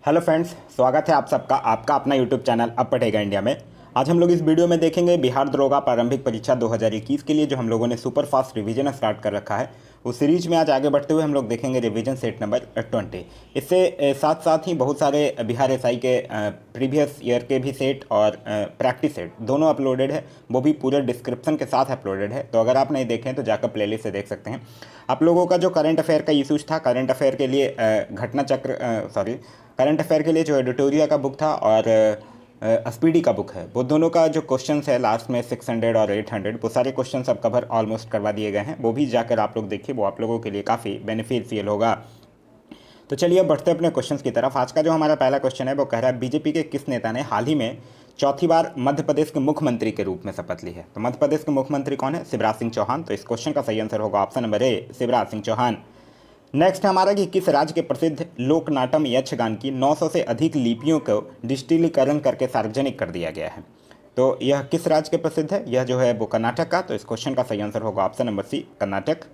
Hello friends, स्वागत है आप सबका आपका अपना यूट्यूब चैनल अब पढ़ेगा इंडिया में। आज हम लोग इस वीडियो में देखेंगे बिहार दरोगा प्रारंभिक परीक्षा 2021 के लिए जो हम लोगों ने सुपर फास्ट रिवीजन स्टार्ट कर रखा है उस सीरीज में आज आगे बढ़ते हुए हम लोग देखेंगे रिवीजन सेट नंबर 20। इससे साथ साथ ही बहुत सारे बिहार एसआई के प्रीवियस ईयर के भी सेट और प्रैक्टिस सेट दोनों अपलोडेड है, वो भी पूरे डिस्क्रिप्शन के साथ अपलोडेड है। तो अगर आप नहीं देखें तो जाकर प्लेलिस्ट से देख सकते हैं। आप लोगों का जो करंट अफेयर का इशूज था, करंट अफेयर के लिए घटना चक्र करंट अफेयर के लिए जो एडिटोरिया का बुक था और स्पीडी का बुक है, वो दोनों का जो क्वेश्चंस है लास्ट में 600 और 800 वो सारे क्वेश्चन अब कवर ऑलमोस्ट करवा दिए गए हैं। वो भी जाकर आप लोग देखिए, वो आप लोगों के लिए काफ़ी बेनिफिशियल होगा। तो चलिए अब बढ़ते हैं अपने क्वेश्चंस की तरफ। आज का जो हमारा पहला क्वेश्चन है वो कह रहा है बीजेपी के किस नेता ने हाल ही में चौथी बार मध्य प्रदेश के मुख्यमंत्री के रूप में शपथ ली है। तो मध्य प्रदेश के मुख्यमंत्री कौन है? शिवराज सिंह चौहान। तो इस क्वेश्चन का सही आंसर होगा option number A, Shivraj Singh Chouhan. Next हमारा कि किस राज्य के प्रसिद्ध लोक नाटम यक्षगान की 900 से अधिक लिपियों को डिजिटलीकरण करके सार्वजनिक कर दिया गया है। तो यह किस राज्य के प्रसिद्ध है? यह जो है वो कर्नाटक का। तो इस क्वेश्चन का सही आंसर होगा option number C, Karnataka.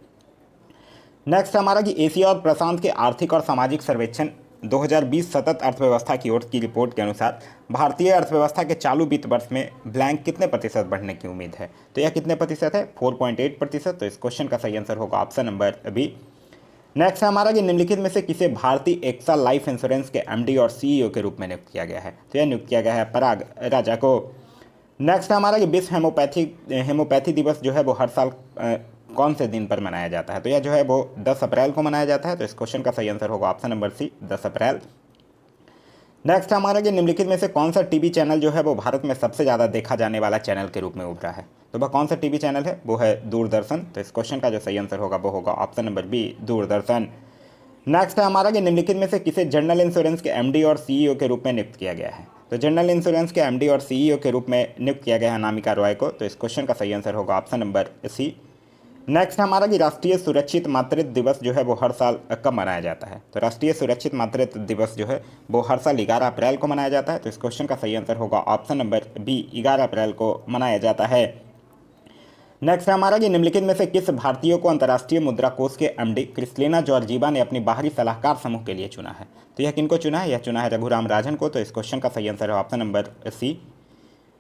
Next हमारा कि एशिया और प्रशांत के आर्थिक और सामाजिक सर्वेक्षण 2020 सतत अर्थव्यवस्था की ओर की रिपोर्ट के अनुसार भारतीय अर्थव्यवस्था के चालू वित्त वर्ष में ब्लैंक कितने प्रतिशत बढ़ने की उम्मीद है? तो यह कितने प्रतिशत है? 4.8%। तो इस क्वेश्चन का सही आंसर होगा ऑप्शन नंबर बी। नेक्स्ट हमारा कि निम्नलिखित में से किसे भारतीय एक्सा लाइफ इंश्योरेंस के एमडी और सीईओ के रूप में नियुक्त किया गया है? तो यह नियुक्त किया गया है पराग राजा को। नेक्स्ट हमारा कि विश्व हेमोपैथी दिवस जो है वो हर साल कौन से दिन पर मनाया जाता है? तो यह जो है वो 10 अप्रैल को मनाया जाता है। तो इस क्वेश्चन का सही आंसर होगा ऑप्शन नंबर सी, 10 अप्रैल। नेक्स्ट हमारा कि निम्नलिखित में से कौन सा टीवी चैनल जो है वो भारत में सबसे ज़्यादा देखा जाने वाला चैनल के रूप में उभरा है? तो वह कौन सा टीवी चैनल है? वो है दूरदर्शन। तो इस क्वेश्चन का जो सही आंसर होगा वो होगा option number B, Doordarshan. Next है हमारा कि निम्नलिखित में से किसे जनरल इंश्योरेंस के एमडी और सीईओ के रूप में नियुक्त किया गया है? तो जनरल इंश्योरेंस के एमडी और सीईओ के रूप में नियुक्त किया गया है अनामिका रॉय को। तो इस क्वेश्चन का सही आंसर होगा ऑप्शन नंबर सी। नेक्स्ट हमारा कि राष्ट्रीय सुरक्षित मातृत्व दिवस जो है वो हर साल कब मनाया जाता है? तो राष्ट्रीय सुरक्षित मातृत्व दिवस जो है वो हर साल 11 अप्रैल को मनाया जाता है। तो इस क्वेश्चन का सही आंसर होगा ऑप्शन नंबर बी, 11 अप्रैल को मनाया जाता है। नेक्स्ट हमारा कि निम्नलिखित में से किस भारतीय को अंतर्राष्ट्रीय मुद्रा कोष के एमडी क्रिस्टलिना जॉर्जीवा ने अपनी बाहरी सलाहकार समूह के लिए चुना है? तो यह किनको चुना है? यह चुना है रघुराम राजन को। तो इस क्वेश्चन का सही आंसर है ऑप्शन नंबर सी।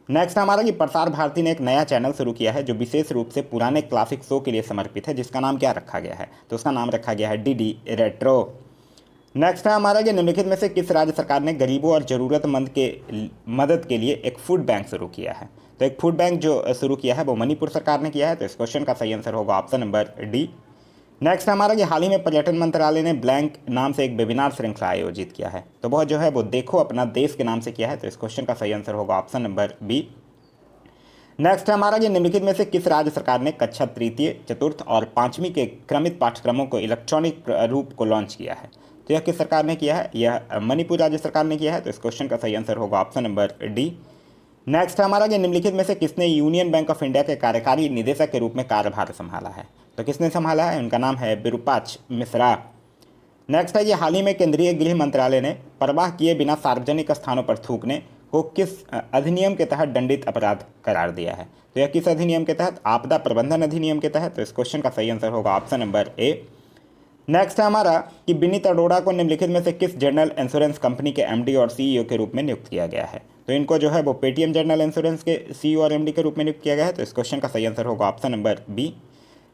नेक्स्ट हमारा कि प्रसार भारती ने एक नया चैनल शुरू किया है जो विशेष रूप से पुराने क्लासिक शो के लिए समर्पित है, जिसका नाम क्या रखा गया है? तो उसका नाम रखा गया है डीडी रेट्रो। नेक्स्ट है हमारा कि निम्नलिखित में से किस राज्य सरकार ने गरीबों और ज़रूरतमंद के मदद के लिए एक फूड बैंक शुरू किया है? तो एक फूड बैंक जो शुरू किया है वो मणिपुर सरकार ने किया है। तो इस क्वेश्चन का सही आंसर होगा ऑप्शन नंबर डी। नेक्स्ट हमारा कि हाल ही में पर्यटन मंत्रालय ने ब्लैंक नाम से एक वेबिनार श्रृंखला आयोजित किया है, तो वह जो है वो देखो अपना देश के नाम से किया है। तो इस क्वेश्चन का सही आंसर होगा ऑप्शन नंबर बी। नेक्स्ट हमारा कि निम्नलिखित में से किस राज्य सरकार ने कक्षा तृतीय, चतुर्थ और पाँचवीं के क्रमित पाठ्यक्रमों को इलेक्ट्रॉनिक रूप को लॉन्च किया है? तो यह किस सरकार ने किया है? यह मणिपुर राज्य सरकार ने किया है। तो इस क्वेश्चन का सही आंसर होगा ऑप्शन नंबर डी। नेक्स्ट हमारा कि निम्नलिखित में से किसने यूनियन बैंक ऑफ इंडिया के कार्यकारी निदेशक के रूप में कार्यभार संभाला है? तो किसने संभाला है? उनका नाम है विरूपाक्ष मिश्रा। नेक्स्ट है ये हाल ही में केंद्रीय गृह मंत्रालय ने परवाह किए बिना सार्वजनिक स्थानों पर थूकने को किस अधिनियम के तहत दंडित अपराध करार दिया है? तो यह किस अधिनियम के तहत? आपदा प्रबंधन अधिनियम के तहत। तो इस क्वेश्चन का सही आंसर होगा ऑप्शन नंबर ए। नेक्स्ट है हमारा कि विनीत अरोड़ा को निम्नलिखित में से किस जनरल इंश्योरेंस कंपनी के एमडी और सीईओ के रूप में नियुक्त किया गया है? तो इनको जो है वो पेटीएम जनरल इंश्योरेंस के सीईओ और एमडी के रूप में नियुक्त किया गया है। तो इस क्वेश्चन का सही आंसर होगा ऑप्शन नंबर बी।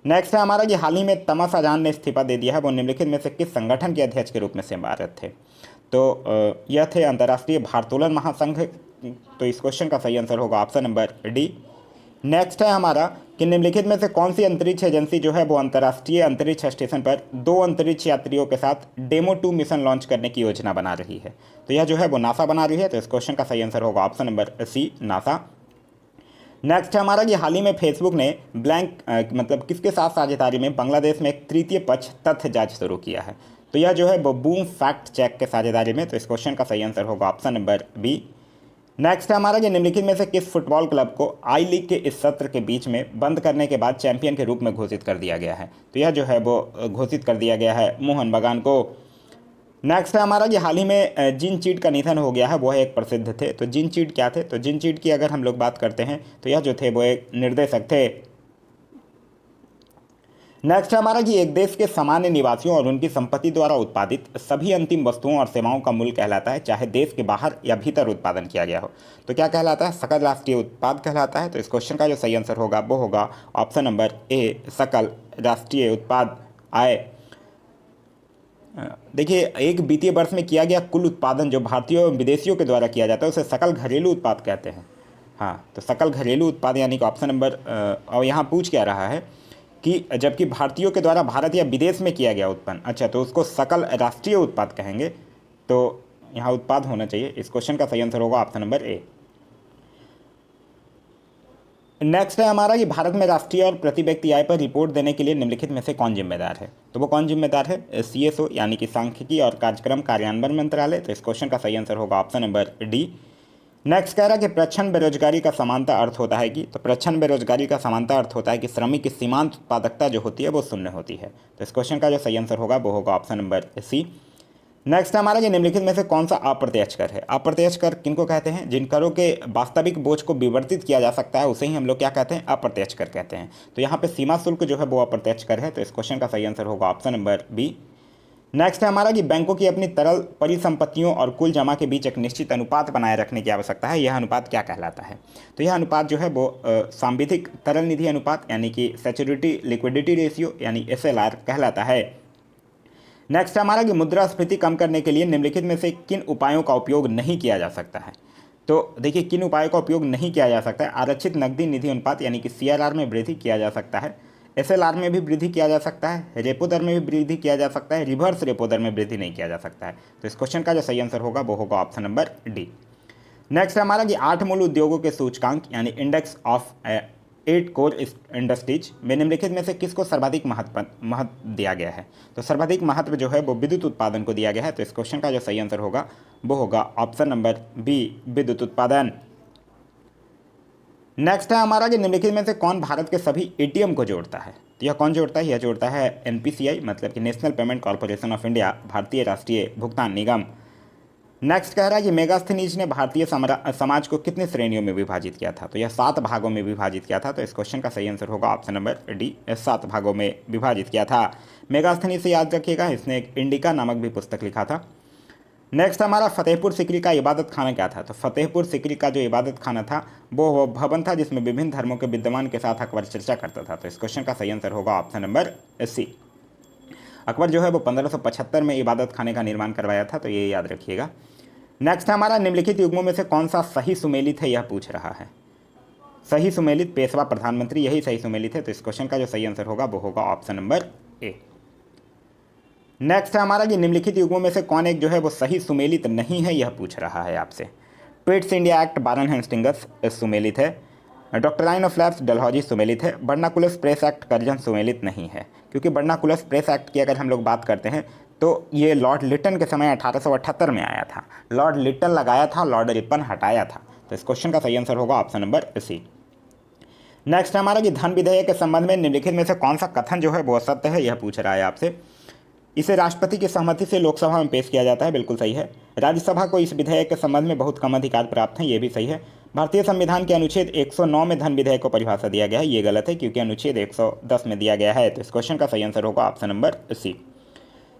नेक्स्ट है हमारा कि हाल ही में तमाशा जान ने इस्तीफा दे दिया है, वो निम्नलिखित में से किस संगठन के अध्यक्ष के रूप में सेवारत थे? तो यह थे अंतर्राष्ट्रीय भारोत्तोलन महासंघ। तो इस क्वेश्चन का सही आंसर होगा ऑप्शन नंबर डी। नेक्स्ट है हमारा कि निम्नलिखित में से कौन सी अंतरिक्ष एजेंसी जो है वो अंतर्राष्ट्रीय अंतरिक्ष स्टेशन पर 2 अंतरिक्ष यात्रियों के साथ डेमो 2 मिशन लॉन्च करने की योजना बना रही है? तो यह जो है वो नासा बना रही है। तो इस क्वेश्चन का सही आंसर होगा option number C, NASA. Next है हमारा कि हाल ही में फेसबुक ने ब्लैंक मतलब किसके साथ साझेदारी में बांग्लादेश में एक तृतीय पक्ष तथ्य जांच शुरू किया है? तो यह जो है वो बूम फैक्ट चेक के साझेदारी में। तो इस क्वेश्चन का सही आंसर होगा ऑप्शन नंबर बी। नेक्स्ट है हमारा कि निम्नलिखित में से किस फुटबॉल क्लब को आई लीग के इस सत्र के बीच में बंद करने के बाद चैंपियन के रूप में घोषित कर दिया गया है? तो यह जो है वो घोषित कर दिया गया है मोहन बगान को। नेक्स्ट है हमारा कि हाल ही में जिन चीट का निधन हो गया है वह एक प्रसिद्ध थे। तो जिन चीट क्या थे? तो जिन चीट की अगर हम लोग बात करते हैं तो यह जो थे वो एक निर्देशक थे। नेक्स्ट है हमारा कि एक देश के सामान्य निवासियों और उनकी संपत्ति द्वारा उत्पादित सभी अंतिम वस्तुओं और सेवाओं का मूल्य कहलाता है, चाहे देश के बाहर या भीतर उत्पादन किया गया हो। तो क्या कहलाता है? सकल राष्ट्रीय उत्पाद कहलाता है। तो इस क्वेश्चन का जो सही आंसर होगा वो होगा ऑप्शन नंबर ए, सकल राष्ट्रीय उत्पाद आय। देखिए, एक वित्तीय वर्ष में किया गया कुल उत्पादन जो भारतीयों एवं विदेशियों के द्वारा किया जाता है उसे सकल घरेलू उत्पाद कहते हैं। हाँ, तो सकल घरेलू उत्पाद यानी कि ऑप्शन नंबर, और यहाँ पूछ क्या रहा है कि जबकि भारतीयों के द्वारा भारत या विदेश में किया गया उत्पन्न, अच्छा, तो उसको सकल राष्ट्रीय उत्पाद कहेंगे। तो यहाँ उत्पाद होना चाहिए। इस क्वेश्चन का सही आंसर होगा ऑप्शन नंबर ए। नेक्स्ट है हमारा कि भारत में राष्ट्रीय और प्रति व्यक्ति आय पर रिपोर्ट देने के लिए निम्नलिखित में से कौन जिम्मेदार है? तो वो कौन जिम्मेदार है? CSO यानी कि सांख्यिकी और कार्यक्रम कार्यान्वयन मंत्रालय। तो इस क्वेश्चन का सही आंसर होगा ऑप्शन नंबर डी। नेक्स्ट कह रहा है कि प्रच्छन्न बेरोजगारी का समानता अर्थ होता है कि, तो प्रच्छन्न बेरोजगारी का समानता अर्थ होता है कि श्रमिक की सीमांत उत्पादकता जो होती है वो शून्य होती है। तो इस क्वेश्चन का जो सही आंसर होगा वो होगा ऑप्शन नंबर सी। नेक्स्ट हमारा कि निम्नलिखित में से कौन सा अप्रत्यक्ष कर है? अप्रत्यक्ष कर किनको कहते हैं? जिन करों के वास्तविक बोझ को विवर्तित किया जा सकता है उसे ही हम लोग क्या कहते हैं? अप्रत्यक्ष कर कहते हैं। तो यहाँ पे सीमा शुल्क जो है वो अप्रत्यक्ष कर है। तो इस क्वेश्चन का सही आंसर होगा ऑप्शन नंबर बी। नेक्स्ट है हमारा कि बैंकों की अपनी तरल परिसंपत्तियों और कुल जमा के बीच एक निश्चित अनुपात बनाए रखने की आवश्यकता है। यह अनुपात क्या कहलाता है? तो यह अनुपात जो है वो सांविधिक तरल निधि अनुपात यानी कि सैचुरेटी लिक्विडिटी रेशियो यानी SLR कहलाता है। नेक्स्ट हमारा कि मुद्रास्फीति कम करने के लिए निम्नलिखित में से किन उपायों का उपयोग नहीं किया जा सकता है? तो देखिए, किन उपायों का उपयोग नहीं किया जा सकता है? आरक्षित नकदी निधि अनुपात यानी कि CRR में वृद्धि किया जा सकता है, SLR में भी वृद्धि किया जा सकता है, रेपो दर में भी वृद्धि किया जा सकता है, रिवर्स रेपो दर में वृद्धि नहीं किया जा सकता है। तो इस क्वेश्चन का जो सही आंसर होगा वो होगा ऑप्शन नंबर डी। नेक्स्ट हमारा कि 8 मूल उद्योगों के सूचकांक यानी इंडेक्स ऑफ 8 कोर इंडस्ट्रीज में निम्नलिखित में से किसको सर्वाधिक महत्व दिया गया है? तो सर्वाधिक महत्व जो है वो विद्युत उत्पादन को दिया गया है। तो इस क्वेश्चन का जो सही आंसर होगा वो होगा ऑप्शन नंबर बी, विद्युत उत्पादन। नेक्स्ट है हमारा कि निम्नलिखित में से कौन भारत के सभी ATM को जोड़ता है? तो यह कौन जोड़ता है? यह जोड़ता है NPCI मतलब कि national payment corporation of India, भारतीय राष्ट्रीय भुगतान निगम। नेक्स्ट कह रहा है कि मेगास्थनीज ने भारतीय समाज को कितनी श्रेणियों में विभाजित किया था? तो यह 7 भागों में विभाजित किया था। तो इस क्वेश्चन का सही आंसर होगा ऑप्शन नंबर डी, 7 भागों में विभाजित किया था। मेगास्थनीज से याद रखिएगा, इसने एक इंडिका नामक भी पुस्तक लिखा था। नेक्स्ट हमारा फतेहपुर सिकरी का इबादत खाना क्या था? तो फतेहपुर सिकरी का जो इबादत खाना था वो भवन था जिसमें विभिन्न धर्मों के विद्वान के साथ अकबर चर्चा करता था। तो इस क्वेश्चन का सही आंसर होगा ऑप्शन नंबर सी। अकबर जो है वो 1575 में इबादत खाने का निर्माण करवाया था, तो ये याद रखिएगा। नेक्स्ट हमारा निम्नलिखित युग्मों में से कौन सा सही सुमेलित है, यह पूछ रहा है। सही सुमेलित पेशवा प्रधानमंत्री, यही सही सुमेलित है। तो इस क्वेश्चन का जो सही आंसर होगा वो होगा ऑप्शन नंबर ए। नेक्स्ट है हमारा कि निम्नलिखित युग्मों में से कौन एक जो है वो सही सुमेलित नहीं है, यह पूछ रहा है आपसे। पिट्स इंडिया एक्ट बारन हेस्टिंग्स सुमेलित है, डॉक्ट्राइन ऑफ लैब्स डलहौजी सुमेलित है, बर्नाकुलस प्रेस एक्ट कर्जन सुमेलित नहीं है। क्योंकि बर्नाकुलस प्रेस एक्ट की अगर हम लोग बात करते हैं तो ये लॉर्ड लिटन के समय 1878 में आया था। लॉर्ड लिटन लगाया था, लॉर्ड रिपन हटाया था। तो इस क्वेश्चन का सही आंसर होगा ऑप्शन नंबर सी। नेक्स्ट हमारा कि धन विधेयक के संबंध में निम्नलिखित में से कौन सा कथन जो है वो असत्य है, यह पूछ रहा है आपसे। इसे राष्ट्रपति की सहमति से लोकसभा में पेश किया जाता है, बिल्कुल सही है। राज्यसभा को इस विधेयक के संबंध में बहुत कम अधिकार प्राप्त हैं, ये भी सही है। भारतीय संविधान के अनुच्छेद 109 में धन विधेयक को परिभाषा दिया गया है, ये गलत है क्योंकि अनुच्छेद 110 में दिया गया है। तो इस क्वेश्चन का सही आंसर होगा ऑप्शन नंबर सी।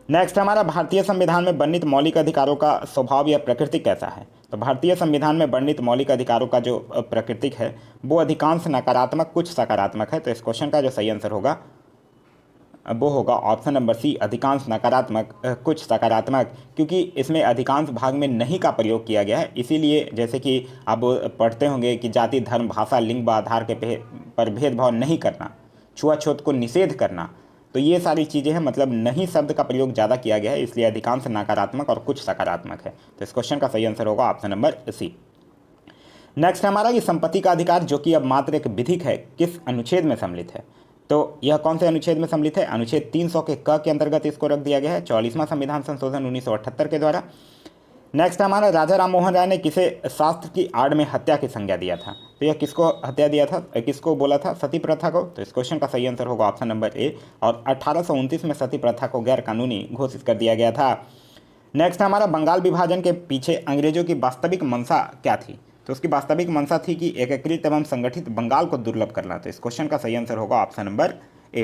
नेक्स्ट हमारा भारतीय संविधान में वर्णित मौलिक अधिकारों का स्वभाव या प्रकृति कैसा है? तो भारतीय संविधान में वर्णित मौलिक अधिकारों का जो प्राकृतिक है वो अधिकांश नकारात्मक कुछ सकारात्मक है। तो इस क्वेश्चन का जो सही आंसर होगा वो होगा ऑप्शन नंबर सी, अधिकांश नकारात्मक कुछ सकारात्मक, क्योंकि इसमें अधिकांश भाग में नहीं का प्रयोग किया गया है। इसीलिए जैसे कि आप पढ़ते होंगे कि जाति धर्म भाषा लिंग व आधार के पर भेदभाव नहीं करना, छुआछूत को निषेध करना, तो ये सारी चीज़ें हैं, मतलब नहीं शब्द का प्रयोग ज़्यादा किया गया है, इसलिए अधिकांश नकारात्मक और कुछ सकारात्मक है। तो इस क्वेश्चन का सही आंसर होगा ऑप्शन नंबर सी। नेक्स्ट हमारा ये संपत्ति का अधिकार जो कि अब मात्र एक विधिक है, किस अनुच्छेद में सम्मिलित है? तो यह कौन से अनुच्छेद में सम्मिलित है? अनुच्छेद 300 के क के अंतर्गत इसको रख दिया गया है, 44वां संविधान संशोधन 1978 के द्वारा। नेक्स्ट हमारा राजा राम मोहन राय ने किसे शास्त्र की आड़ में हत्या की संज्ञा दिया था? तो यह किसको हत्या दिया था, किसको बोला था? सती प्रथा को। तो इस क्वेश्चन का सही आंसर होगा ऑप्शन नंबर ए, और 1829 में सती प्रथा को गैर कानूनी घोषित कर दिया गया था। नेक्स्ट हमारा बंगाल विभाजन के पीछे अंग्रेजों की वास्तविक मंशा क्या थी? तो उसकी वास्तविक मंशा थी कि एकीकृत एवं संगठित बंगाल को दुर्लभ करना। तो इस क्वेश्चन का सही आंसर होगा ऑप्शन नंबर ए।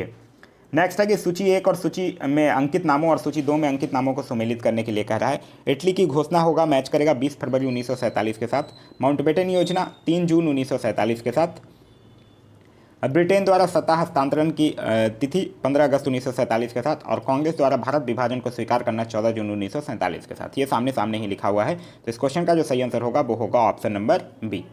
नेक्स्ट है कि सूची 1 और सूची में अंकित नामों और सूची 2 में अंकित नामों को सम्मिलित करने के लिए कह रहा है। इटली की घोषणा होगा मैच करेगा 20 फरवरी 1947 के साथ। माउंटबेटन योजना 3 जून 1947 के साथ। ब्रिटेन द्वारा सत्ता हस्तांतरण की तिथि 15 अगस्त 1947 के साथ। और कांग्रेस द्वारा भारत विभाजन को स्वीकार करना 14 जून 1947 के साथ। ये सामने सामने ही लिखा हुआ है, तो इस क्वेश्चन का जो सही आंसर होगा वो होगा ऑप्शन नंबर बी।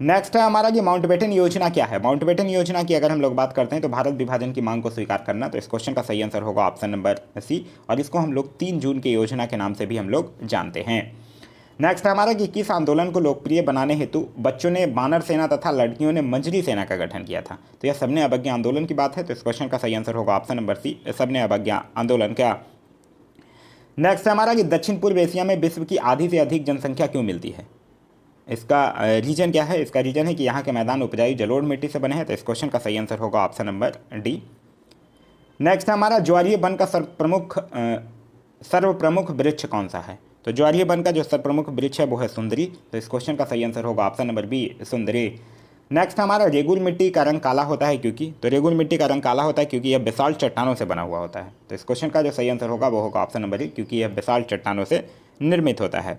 नेक्स्ट है हमारा कि माउंटबेटन योजना क्या है। माउंटबेटन योजना की अगर हम लोग बात करते हैं तो भारत विभाजन की मांग को स्वीकार करना, तो इस क्वेश्चन का सही आंसर होगा ऑप्शन नंबर सी। और इसको हम लोग 3 जून की योजना के नाम से भी हम लोग जानते हैं। नेक्स्ट है हमारा कि किस आंदोलन को लोकप्रिय बनाने हेतु बच्चों ने बानर सेना तथा लड़कियों ने मंजरी सेना का गठन किया था। तो यह सबने अवज्ञा आंदोलन की बात है, तो इस क्वेश्चन का सही आंसर होगा ऑप्शन नंबर सी, सबने अवज्ञा आंदोलन का। नेक्स्ट है हमारा कि दक्षिण पूर्व एशिया में विश्व की आधी से अधिक जनसंख्या क्यों मिलती है। इसका रीजन क्या है। इसका रीजन है कि यहाँ के मैदान उपजाऊ जलोढ़ मिट्टी से बने हैं, तो इस क्वेश्चन का सही आंसर होगा ऑप्शन नंबर डी। नेक्स्ट हमारा ज्वारीय वन का सर्वप्रमुख वृक्ष कौन सा है। तो ज्वारीय वन का जो सर्वप्रमुख वृक्ष है वो है सुंदरी, तो इस क्वेश्चन का सही आंसर होगा ऑप्शन नंबर बी, सुंदरी। नेक्स्ट हमारा रेगुल मिट्टी का रंग काला होता है क्योंकि, तो रेगुल मिट्टी का रंग काला होता है क्योंकि यह बेसाल्ट चट्टानों से बना हुआ होता है, तो इस क्वेश्चन का जो सही आंसर होगा वो होगा ऑप्शन नंबर ई, क्योंकि यह बेसाल्ट चट्टानों से निर्मित होता है।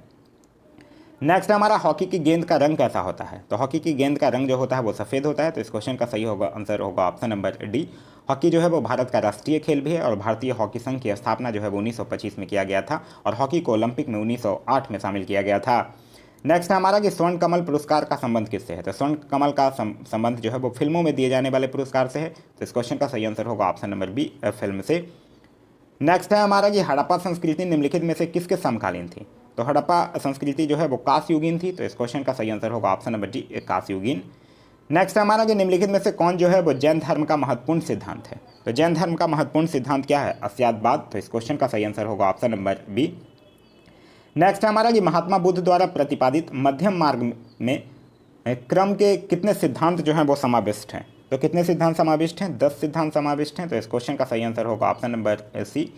नेक्स्ट हमारा हॉकी की गेंद का रंग कैसा होता है। तो हॉकी की गेंद का रंग जो होता है वो सफ़ेद होता है, तो इस क्वेश्चन का सही होगा आंसर होगा ऑप्शन नंबर डी। हॉकी जो है वो भारत का राष्ट्रीय खेल भी है और भारतीय हॉकी संघ की स्थापना जो है वो 1925 में किया गया था और हॉकी को ओलंपिक में 1908 में शामिल किया गया था। नेक्स्ट हमारा कि स्वर्ण कमल पुरस्कार का संबंध किससे है। तो स्वर्ण कमल का संबंध जो है वो फिल्मों में दिए जाने वाले पुरस्कार से है, तो इस क्वेश्चन का सही आंसर होगा ऑप्शन नंबर बी, फिल्म से। नेक्स्ट है हमारा कि हड़प्पा संस्कृति निम्नलिखित में से किसके समकालीन थी। तो हड़प्पा संस्कृति जो है वो कांस्ययुगीन थी, तो इस क्वेश्चन का सही आंसर होगा ऑप्शन नंबर डी, कांस्ययुगीन। नेक्स्ट हमारा कि निम्नलिखित में से कौन जो है वो जैन धर्म का महत्वपूर्ण सिद्धांत है। तो जैन धर्म का महत्वपूर्ण सिद्धांत क्या है, अस्यादवाद, तो इस क्वेश्चन का सही आंसर होगा ऑप्शन नंबर बी। नेक्स्ट हमारा कि महात्मा बुद्ध द्वारा प्रतिपादित मध्यम मार्ग में क्रम के कितने सिद्धांत जो हैं वो समाविष्ट हैं। तो कितने सिद्धांत समाविष्ट हैं, 10 सिद्धांत समाविष्ट हैं, तो इस क्वेश्चन का सही आंसर होगा ऑप्शन नंबर सी,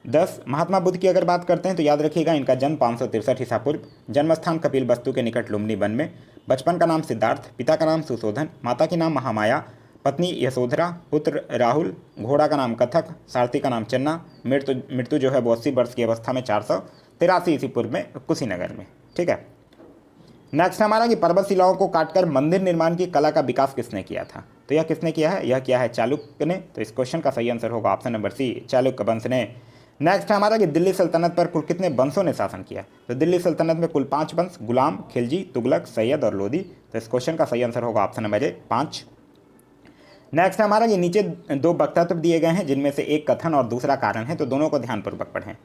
10। महात्मा बुद्ध की अगर बात करते हैं तो याद रखिएगा इनका जन्म 563 ईसा पूर्व, जन्मस्थान कपिल वस्तु के निकट लुम्बिनी वन में, बचपन का नाम सिद्धार्थ, पिता का नाम सुशोधन, माता की नाम महामाया, पत्नी यशोधरा, पुत्र राहुल, घोड़ा का नाम कथक, सारथी का नाम चन्ना, मृत्यु जो है वो 80 वर्ष की अवस्था में 483 ईसा पूर्व में कुशीनगर में। ठीक है। नेक्स्ट हमारा कि पर्वत शिलाओं को काटकर मंदिर निर्माण की कला का विकास किसने किया था। तो यह किसने किया है, यह किया है चालुक्य ने, तो इस क्वेश्चन का सही आंसर होगा ऑप्शन नंबर सी, चालुक्य वंश ने। नेक्स्ट हमारा कि दिल्ली सल्तनत पर कुल कितने वंशों ने शासन किया। तो दिल्ली सल्तनत में कुल 5 वंश, गुलाम, खिलजी, तुगलक, सैयद और लोदी, तो इस क्वेश्चन का सही आंसर होगा ऑप्शन नंबर ए, 5। नेक्स्ट हमारा ये नीचे 2 वक्तव्य दिए गए हैं जिनमें से एक कथन और दूसरा कारण है, तो दोनों को ध्यानपूर्वक पढ़ें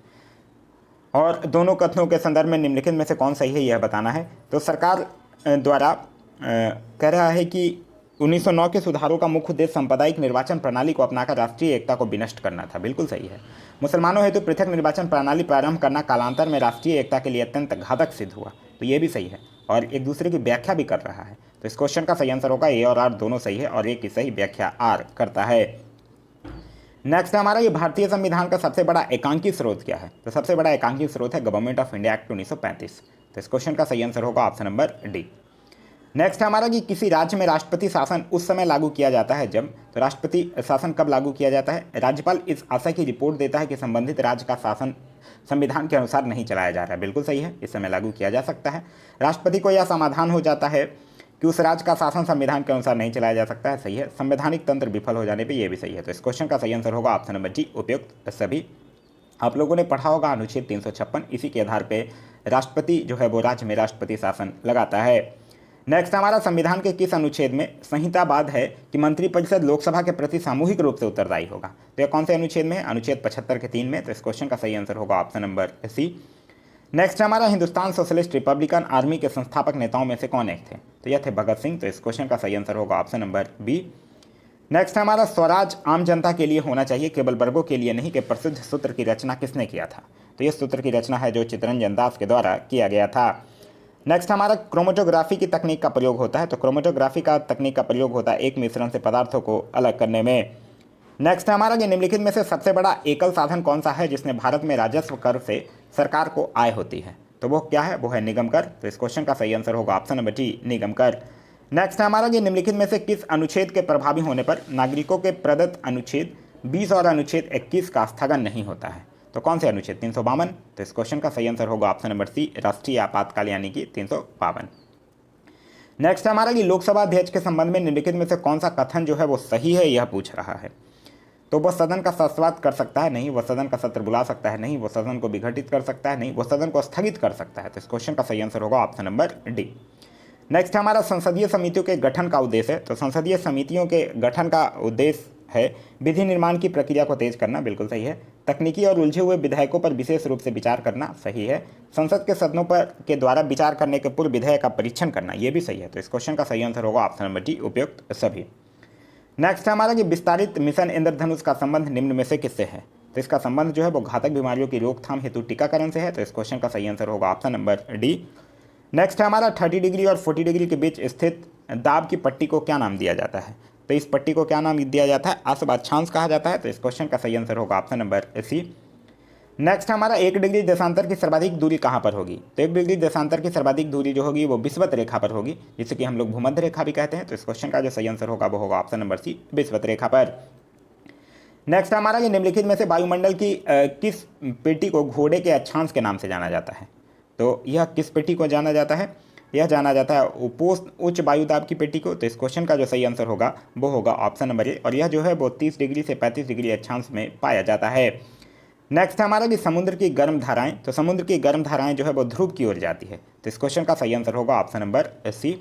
और दोनों कथनों के संदर्भ में निम्नलिखित में से कौन सही है यह बताना है। तो सरकार द्वारा कह रहा है कि 1909 के सुधारों का मुख्य उद्देश्य सांप्रदायिक निर्वाचन प्रणाली को अपनाकर राष्ट्रीय एकता को विनष्ट करना था, बिल्कुल सही है। मुसलमानों हेतु पृथक निर्वाचन प्रणाली प्रारंभ करना कालांतर में राष्ट्रीय एकता के लिए अत्यंत घातक सिद्ध हुआ, तो ये भी सही है और एक दूसरे की व्याख्या भी कर रहा है, तो इस क्वेश्चन का सही आंसर होगा ए और आर दोनों सही है और एक की सही व्याख्या आर करता है। नेक्स्ट हमारा ये भारतीय संविधान का सबसे बड़ा एकांकी स्रोत क्या है। तो सबसे बड़ा एकांकी स्रोत है गवर्नमेंट ऑफ इंडिया एक्ट 1935, तो इस क्वेश्चन का सही आंसर होगा ऑप्शन नंबर डी। नेक्स्ट हमारा कि किसी राज्य में राष्ट्रपति शासन उस समय लागू किया जाता है जब, तो राष्ट्रपति शासन कब लागू किया जाता है, राज्यपाल इस आशय की रिपोर्ट देता है कि संबंधित राज्य का शासन संविधान के अनुसार नहीं चलाया जा रहा है, बिल्कुल सही है, इस समय लागू किया जा सकता है। राष्ट्रपति को यह समाधान हो जाता है कि उस राज्य का शासन संविधान के अनुसार नहीं चलाया जा सकता है, सही है। संवैधानिक तंत्र विफल हो जाने पे ये भी सही है, तो इस क्वेश्चन का सही आंसर होगा ऑप्शन नंबर जी, उपयुक्त सभी। आप लोगों ने पढ़ा होगा अनुच्छेद 356, इसी के आधार पे राष्ट्रपति जो है वो राज्य में राष्ट्रपति शासन लगाता है। नेक्स्ट हमारा संविधान के किस अनुच्छेद में संहितावाद है कि मंत्रिपरिषद लोकसभा के प्रति सामूहिक रूप से उत्तरदायी होगा। तो यह कौन से अनुच्छेद में है, अनुच्छेद 75 के 3 में, तो इस क्वेश्चन का सही आंसर होगा ऑप्शन नंबर सी। नेक्स्ट हमारा हिंदुस्तान सोशलिस्ट रिपब्लिकन आर्मी के संस्थापक नेताओं में से कौन एक थे, तो यह थे भगत सिंह, तो इस क्वेश्चन का सही आंसर होगा ऑप्शन नंबर बी। नेक्स्ट हमारा स्वराज आम जनता के लिए होना चाहिए केवल वर्गों के लिए नहीं के प्रसिद्ध सूत्र की रचना किसने किया था। तो यह सूत्र की रचना है जो चित्तरंजन दास के द्वारा किया गया था। नेक्स्ट हमारा क्रोमेटोग्राफी की तकनीक का प्रयोग होता है, तो क्रोमेटोग्राफी का तकनीक का प्रयोग होता है एक मिश्रण से पदार्थों को अलग करने में। नेक्स्ट हमारा कि निम्नलिखित में से सबसे बड़ा एकल साधन कौन सा है जिसमें भारत में राजस्व कर से सरकार को आय होती है, तो वो क्या है, वो है निगम कर, तो इस क्वेश्चन का सही आंसर होगा ऑप्शन नंबर डी, निगम कर। नेक्स्ट है हमारा कि निम्नलिखित में से किस अनुच्छेद के प्रभावी होने पर नागरिकों के प्रदत्त अनुच्छेद 20 और अनुच्छेद 21 का स्थगन नहीं होता है। तो कौन से अनुच्छेद? 352। तो इस क्वेश्चन का सही आंसर होगा ऑप्शन नंबर सी, राष्ट्रीय आपातकाल यानी कि 352। नेक्स्ट है हमारा कि लोकसभा अध्यक्ष के संबंध में निम्नलिखित में से कौन सा कथन जो है वो सही है, यह पूछ रहा है। तो वह सदन का शाश्वत कर सकता है, नहीं। वह सदन का सत्र बुला सकता है, नहीं। वह सदन को विघटित कर सकता है, नहीं। वह सदन को स्थगित कर सकता है। तो इस क्वेश्चन का सही आंसर होगा ऑप्शन नंबर डी। नेक्स्ट हमारा संसदीय समितियों के गठन का उद्देश्य है। तो संसदीय समितियों के गठन का उद्देश्य है विधि निर्माण की प्रक्रिया को तेज करना, बिल्कुल सही है। तकनीकी और उलझे हुए विधेयकों पर विशेष रूप से विचार करना, सही है। संसद के सदनों पर के द्वारा विचार करने के पूर्व विधेयक का परीक्षण करना, यह भी सही है। तो इस क्वेश्चन का सही आंसर होगा ऑप्शन नंबर डी, उपयुक्त सभी। नेक्स्ट हमारा कि विस्तारित मिशन इंद्रधनुष का संबंध निम्न में से किससे है। तो इसका संबंध जो है वो घातक बीमारियों की रोकथाम हेतु टीकाकरण से है। तो इस क्वेश्चन का सही आंसर होगा ऑप्शन नंबर डी। नेक्स्ट हमारा 30 डिग्री और 40 डिग्री के बीच स्थित दाब की पट्टी को क्या नाम दिया जाता है। तो इस पट्टी को क्या नाम दिया जाता है? असवाक्षांश कहा जाता है। तो इस क्वेश्चन का सही आंसर होगा ऑप्शन नंबर सी। नेक्स्ट हमारा 1 डिग्री देशांतर की सर्वाधिक दूरी कहाँ पर होगी। तो 1 डिग्री देशांतर की सर्वाधिक दूरी जो होगी वो विषुवत रेखा पर होगी, जिसे कि हम लोग भूमध्य रेखा भी कहते हैं। तो इस क्वेश्चन का जो सही आंसर होगा वो होगा ऑप्शन नंबर सी, विषुवत रेखा पर। नेक्स्ट हमारा ये निम्नलिखित में से वायुमंडल की किस पेटी को घोड़े के अक्षांश के नाम से जाना जाता है। तो यह किस पेटी को जाना जाता है? यह जाना जाता है उपोष्ण उच्च वायुदाब की पेटी को। तो इस क्वेश्चन का जो सही आंसर होगा वो होगा ऑप्शन नंबर ए, और यह जो है वो 30 डिग्री से 35 डिग्री अक्षांश में पाया जाता है। नेक्स्ट हमारा कि समुद्र की गर्म धाराएं। तो समुद्र की गर्म धाराएं जो है वो ध्रुव की ओर जाती है। तो इस क्वेश्चन का सही आंसर होगा ऑप्शन नंबर सी।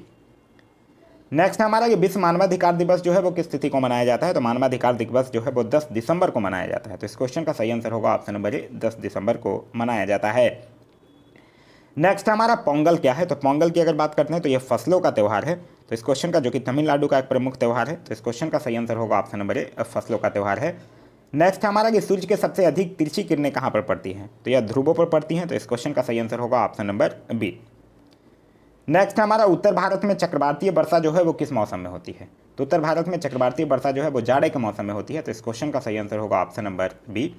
नेक्स्ट हमारा कि विश्व मानवाधिकार दिवस जो है वो किस तिथि को मनाया जाता है। तो मानवाधिकार दिवस जो है वो 10 दिसंबर को मनाया जाता है। तो इस क्वेश्चन का सही आंसर होगा ऑप्शन नंबर ए, 10 दिसंबर को मनाया जाता है। नेक्स्ट हमारा पोंगल क्या है। तो पोंगल की अगर बात करते हैं तो यह फसलों का त्यौहार है। तो इस क्वेश्चन का जो कि तमिलनाडु का एक प्रमुख त्यौहार है। तो इस क्वेश्चन का सही आंसर होगा ऑप्शन नंबर ए, फसलों का त्यौहार है। नेक्स्ट हमारा कि सूर्य के सबसे अधिक तिरछी किरणें कहाँ पर पड़ती हैं। तो यह ध्रुवों पर पड़ती हैं। तो इस क्वेश्चन का सही आंसर होगा ऑप्शन नंबर बी। नेक्स्ट हमारा उत्तर भारत में चक्रवातीय वर्षा जो है वो किस मौसम में होती है। तो उत्तर भारत में चक्रवातीय वर्षा जो है वो जाड़े के मौसम में होती है। तो इस क्वेश्चन का सही आंसर होगा ऑप्शन नंबर बी।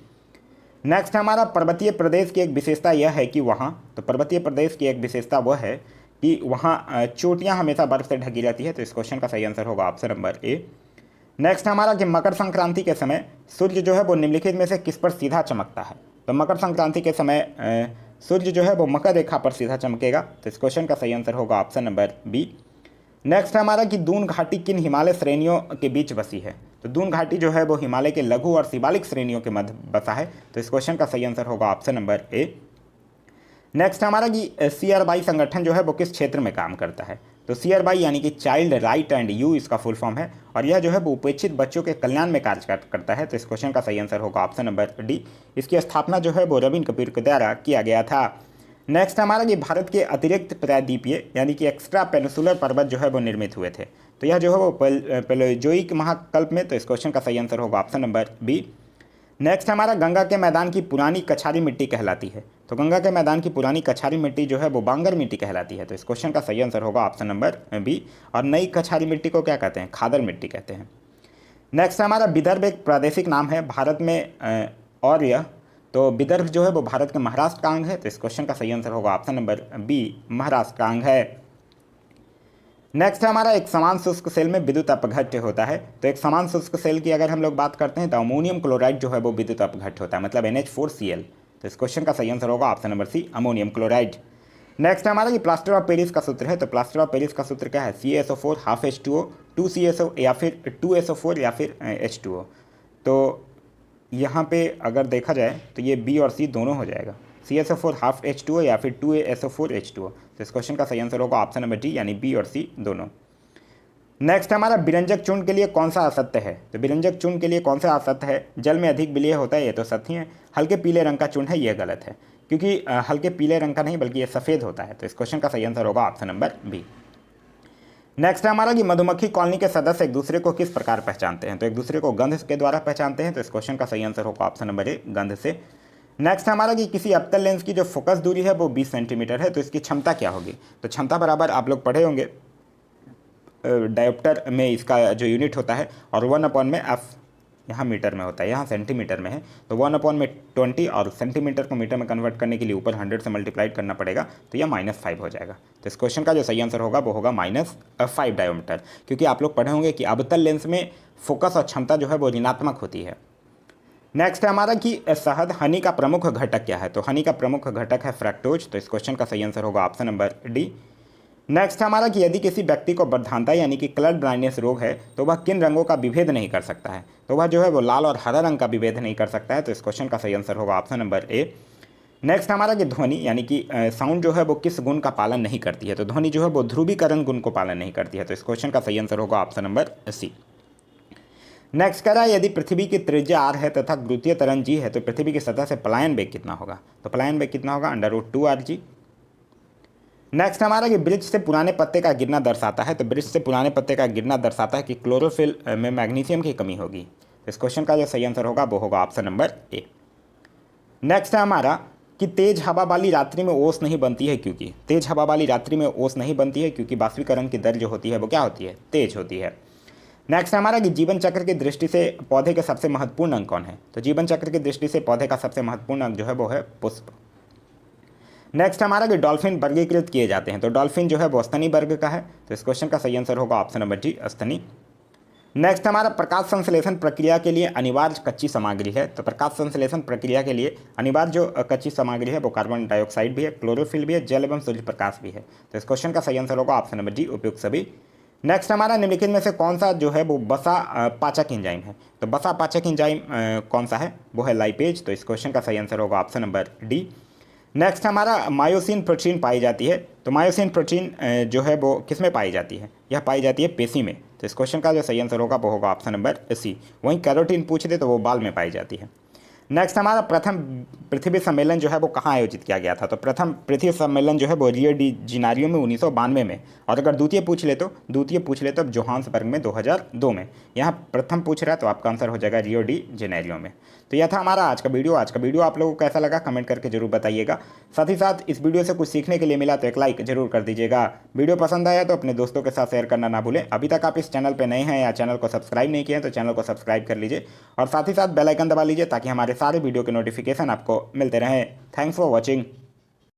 नेक्स्ट हमारा पर्वतीय प्रदेश की एक विशेषता यह है कि वहाँ, तो पर्वतीय प्रदेश की एक विशेषता वह है कि वहाँ चोटियाँ हमेशा बर्फ से ढकी रहती है। तो इस क्वेश्चन का सही आंसर होगा ऑप्शन नंबर ए। नेक्स्ट हमारा कि मकर संक्रांति के समय सूर्य जो है वो निम्नलिखित में से किस पर सीधा चमकता है। तो मकर संक्रांति के समय सूर्य जो है वो मकर रेखा पर सीधा चमकेगा। तो इस क्वेश्चन का सही आंसर होगा ऑप्शन नंबर बी। नेक्स्ट हमारा कि दून घाटी किन हिमालय श्रेणियों के बीच बसी है। तो दून घाटी जो है वो हिमालय के लघु और शिवालिक श्रेणियों के मध्य बसा है। तो इस क्वेश्चन का सही आंसर होगा ऑप्शन नंबर ए। नेक्स्ट हमारा कि CRY संगठन जो है वो किस क्षेत्र में काम करता है। तो CRY यानी कि चाइल्ड राइट एंड यू इसका फुल फॉर्म है, और यह जो है वो उपेक्षित बच्चों के कल्याण में कार्य करता है। तो इस क्वेश्चन का सही आंसर होगा ऑप्शन नंबर डी। इसकी स्थापना जो है वो रवीन कपूर के द्वारा किया गया था। नेक्स्ट हमारा कि भारत के अतिरिक्त प्रायद्वीपीय यानी कि एक्स्ट्रा पेनिसुलर पर्वत जो है वो निर्मित हुए थे। तो यह जो है वो पेलेजोइक महाकल्प में। तो इस क्वेश्चन का सही आंसर होगा ऑप्शन नंबर बी। नेक्स्ट हमारा गंगा के मैदान की पुरानी कछारी मिट्टी कहलाती है। तो गंगा के मैदान की पुरानी कछारी मिट्टी जो है वो बांगर मिट्टी कहलाती है। तो इस क्वेश्चन का सही आंसर होगा ऑप्शन नंबर बी। और नई कछारी मिट्टी को क्या कहते हैं? खादर मिट्टी कहते हैं। नेक्स्ट हमारा विदर्भ एक प्रादेशिक नाम है भारत में, और यह तो विदर्भ जो है वो भारत के महाराष्ट्र का अंग है। तो इस क्वेश्चन का सही आंसर होगा ऑप्शन नंबर बी, महाराष्ट्र का अंग है। नेक्स्ट हमारा एक समान शुष्क सेल में विद्युत अपघट्य होता है। तो एक समान शुष्क सेल की अगर हम लोग बात करते हैं तो अमोनियम क्लोराइड जो है वो विद्युत अपघट्य होता है, मतलब NH4Cl। तो इस क्वेश्चन का सही आंसर होगा option number C, ammonium chloride. Next हमारा ये प्लास्टर ऑफ पेरिस का सूत्र है। तो प्लास्टर ऑफ पेरिस का सूत्र क्या है? CaSO4 हाफ H2O 2CSO या फिर 2SO4 या फिर H2O। तो यहाँ पे अगर देखा जाए तो ये बी और सी दोनों हो जाएगा, CaSO4 हाफ H2O या फिर 2SO4 H2O। तो इस क्वेश्चन का सही आंसर होगा ऑप्शन नंबर डी, यानी बी और सी दोनों। नेक्स्ट हमारा विरंजक चूर्ण के लिए कौन सा असत्य है। तो विरंजक चूर्ण के लिए कौन सा असत्य है? जल में अधिक विलय होता है, ये तो सत्य है। हल्के पीले रंग का चूर्ण है, ये गलत है, क्योंकि हल्के पीले रंग का नहीं बल्कि ये सफ़ेद होता है। तो इस क्वेश्चन का सही आंसर होगा ऑप्शन नंबर बी। नेक्स्ट हमारा कि मधुमक्खी कॉलोनी के सदस्य एक दूसरे को किस प्रकार पहचानते हैं। तो एक दूसरे को गंध के द्वारा पहचानते हैं। तो इस क्वेश्चन का सही आंसर होगा ऑप्शन नंबर ए, गंध से। नेक्स्ट हमारा कि किसी अवतल लेंस की जो फोकस दूरी है वो 20 सेंटीमीटर है, तो इसकी क्षमता क्या होगी। तो क्षमता बराबर आप लोग पढ़े होंगे डायोप्टर में इसका जो यूनिट होता है, और 1/f यहाँ मीटर में होता है, यहाँ सेंटीमीटर में है, तो 1/20 और सेंटीमीटर को मीटर में कन्वर्ट करने के लिए ऊपर 100 से मल्टीप्लाइड करना पड़ेगा, तो यह -5 हो जाएगा। तो इस क्वेश्चन का जो सही आंसर होगा वो होगा -5 डायोमीटर, क्योंकि आप लोग पढ़े होंगे कि अवतल लेंस में फोकस और क्षमता जो है वो ऋणात्मक होती है। नेक्स्ट है हमारा कि शहद हनी का प्रमुख घटक क्या है, तो हनी का प्रमुख घटक है फ्रैक्टोज, तो इस क्वेश्चन का सही आंसर होगा ऑप्शन नंबर डी। नेक्स्ट है हमारा कि यदि किसी व्यक्ति को बर्धानता यानी कि कलर ब्लाइंडनेस रोग है तो वह किन रंगों का विभेद नहीं कर सकता है, तो वह जो है वो लाल और हरा रंग का विभेद नहीं कर सकता है, तो इस क्वेश्चन का सही आंसर होगा ऑप्शन नंबर ए। नेक्स्ट हमारा कि ध्वनि यानी कि साउंड जो है वो किस गुण का पालन नहीं करती है, तो ध्वनि जो है वो ध्रुवीकरण गुण को पालन नहीं करती है, तो इस क्वेश्चन का सही आंसर होगा ऑप्शन नंबर सी। नेक्स्ट कह रहा है यदि पृथ्वी की त्रिज्या r है तथा गुरुत्वीय त्वरण g है तो पृथ्वी की सतह से पलायन वेग कितना होगा, तो पलायन वेग कितना होगा √2rg। नेक्स्ट हमारा कि वृक्ष से पुराने पत्ते का गिरना दर्शाता है, तो वृक्ष से पुराने पत्ते का गिरना दर्शाता है कि क्लोरोफिल में मैग्नीशियम की कमी होगी, तो इस क्वेश्चन का जो सही आंसर होगा वो होगा ऑप्शन नंबर ए। नेक्स्ट है हमारा कि तेज हवा वाली रात्रि में ओस नहीं बनती है, क्योंकि तेज हवा वाली रात्रि में ओस नहीं बनती है क्योंकि वाष्पीकरण की दर जो होती है वो क्या होती है, तेज होती है। नेक्स्ट हमारा कि जीवन चक्र की दृष्टि से पौधे के सबसे महत्वपूर्ण अंग कौन है, तो जीवन चक्र की दृष्टि से पौधे का सबसे महत्वपूर्ण अंग जो है वो है पुष्प। नेक्स्ट हमारा कि डॉल्फिन वर्गीकृत किए जाते हैं, तो डॉल्फिन जो है वो स्तनी वर्ग का है, तो इस क्वेश्चन का सही आंसर होगा ऑप्शन नंबर जी स्तनी। नेक्स्ट हमारा प्रकाश संश्लेषण प्रक्रिया के लिए अनिवार्य कच्ची सामग्री है, तो प्रकाश संश्लेषण प्रक्रिया के लिए अनिवार्य जो कच्ची सामग्री है वो कार्बन डाइऑक्साइड भी है, क्लोरोफिल भी है, जल एवं सूर्य प्रकाश भी है, तो इस क्वेश्चन का सही आंसर होगा ऑप्शन नंबर जी उपयुक्त सभी। नेक्स्ट हमारा निम्नलिखित में से कौन सा जो है वो बसा पाचक एंजाइम है, तो बसा पाचक एंजाइम कौन सा है, वो है लाइपेज, तो इस क्वेश्चन का सही आंसर होगा ऑप्शन नंबर डी। नेक्स्ट हमारा मायोसिन प्रोटीन पाई जाती है, तो मायोसिन प्रोटीन जो है वो किस में पाई जाती है, यह पाई जाती है पेशी में, तो इस क्वेश्चन का जो सही आंसर होगा वो होगा ऑप्शन नंबर सी। वहीं कैरोटीन पूछ दे तो वो बाल में पाई जाती है। नेक्स्ट हमारा प्रथम पृथ्वी सम्मेलन जो है वो कहाँ आयोजित किया गया था, तो प्रथम पृथ्वी सम्मेलन जो है वो रियो डी जिनारियो में 1992 में, और अगर द्वितीय पूछ ले तो जोहान्सबर्ग में 2002 में। यहाँ प्रथम पूछ रहा है तो आपका आंसर हो जाएगा रियो डी जेनेरियो में। तो यह था हमारा आज का वीडियो आप लोगों को कैसा लगा कमेंट करके जरूर बताइएगा। साथ ही साथ इस वीडियो से कुछ सीखने के लिए मिला तो एक लाइक जरूर कर दीजिएगा। वीडियो पसंद आया तो अपने दोस्तों के साथ शेयर करना ना भूलें। अभी तक आप इस चैनल पर नए हैं या चैनल को सब्सक्राइब नहीं किए हैं तो चैनल को सब्सक्राइब कर लीजिए और साथ ही साथ बेल आइकन दबा लीजिए ताकि हमारे सारे वीडियो के नोटिफिकेशन आपको मिलते रहें। Thanks for watching.